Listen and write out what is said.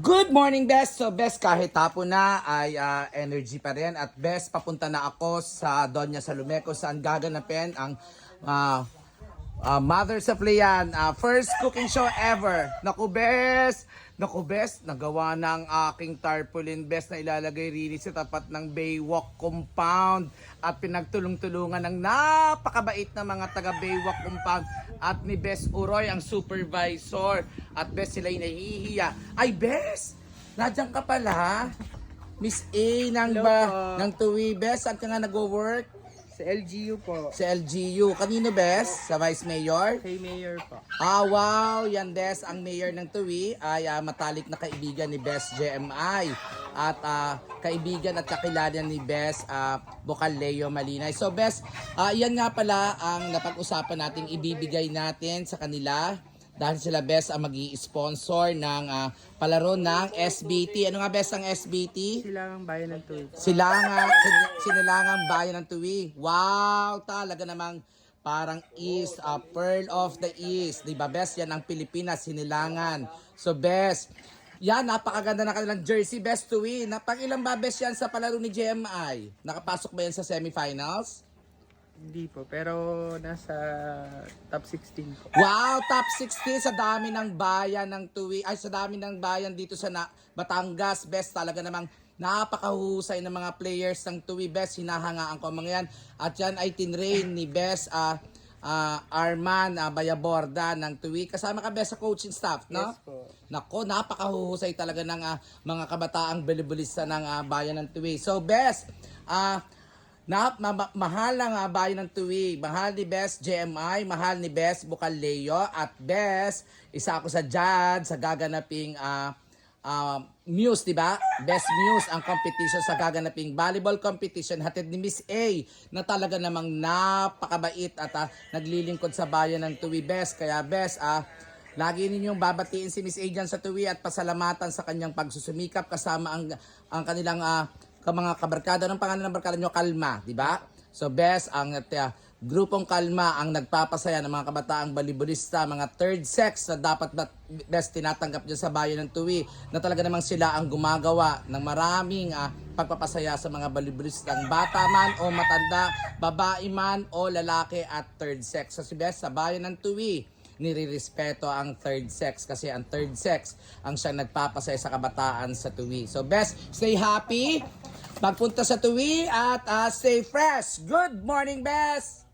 Good morning, Bes! So, Bes, kahit hapon na ay energy pa rin. At Bes, papunta na ako sa Doña Salome kung saan gaganapin ang ah, Mothers of Lian. First cooking show ever. Naku, Bes! Naku, Bes, nagawa ng aking tarpaulin, Bes, na ilalagay rin sa tapat ng Baywalk compound. At pinagtulong-tulungan ng napakabait na mga taga Baywalk compound. At ni Bes Uroy, ang supervisor. At Bes, sila'y nahihiya. Ay, Bes! Nandiyan ka pala. Miss A ng, Hello po. ng Tuwi, Bes. Saan ka nga nag-work? Sa LGU po. Sa LGU. Kanino, Bes? Sa Vice Mayor? Kay Mayor po. Wow! Yan, Des, ang mayor ng Tuwi ay matalik na kaibigan ni Bes GMI at kaibigan at kakilala ni Bes Bokal Leo Malinay. So, Bes, yan nga pala ang napag-usapan nating ibibigay natin sa kanila dahil sila, Bes, ang mag-i-sponsor ng palaro ng SBT. Ano nga, Bes, ang SBT? Silangang Bayan ng Tuwid. Sinilangang Bayan ng Tuwi. Wow! Talaga namang parang East, Pearl of the East. Diba, Bes? Yan ang Pilipinas, Sinilangan. So, Bes, yan, napakaganda na kanilang jersey, Bes Tuwi. Pang-ilan ba, Bes, yan sa palaro ni GMI? Nakapasok ba yan sa semifinals? Hindi po, pero nasa top 16 po. Wow, top 16 sa dami ng bayan ng Tuwi. Ay, sa dami ng bayan dito sa Batangas, Bes. Talaga namang napakahusay ng mga players ng Tuwi, Bes. Hinahangaan ko mga yan. At yan ay tinrain ni Bes Arman Bayaborda ng Tuwi. Kasama ka, Bes, sa coaching staff, no? Yes po. Nako, napakahusay talaga ng mga kabataang bilibulista ng bayan ng Tuwi. So, Bes, mahal ang bayan ng Tuwi. Mahal ni Bes GMI, mahal ni Bes Bokal Leo. At Bes, isa ako sa judge sa gaganaping Muse, diba? Best Muse ang competition sa gaganaping volleyball competition. Hatid ni Miss A na talaga namang napakabait at naglilingkod sa bayan ng Tuwi, Bes. Kaya, Bes, lagi ninyong babatiin si Miss A dyan sa Tuwi at pasalamatan sa kanyang pagsusumikap kasama ang kanilang mga kabarkada. Anong pangalan ng barkada nyo? Kalma, di ba? So, Bes, ang grupong Kalma ang nagpapasaya ng mga kabataang balibulista, mga third sex na dapat Bes tinatanggap dyan sa bayan ng Tuwi, na talaga namang sila ang gumagawa ng maraming pagpapasaya sa mga balibulistang bata man o matanda, babae man o lalaki at third sex. So, si Bes, sa bayan ng Tuwi, nirirespeto ang third sex kasi ang third sex ang siyang nagpapasaya sa kabataan sa Tuwi. So, Bes, stay happy pagpunta sa Tuwi at stay fresh. Good morning, Bes!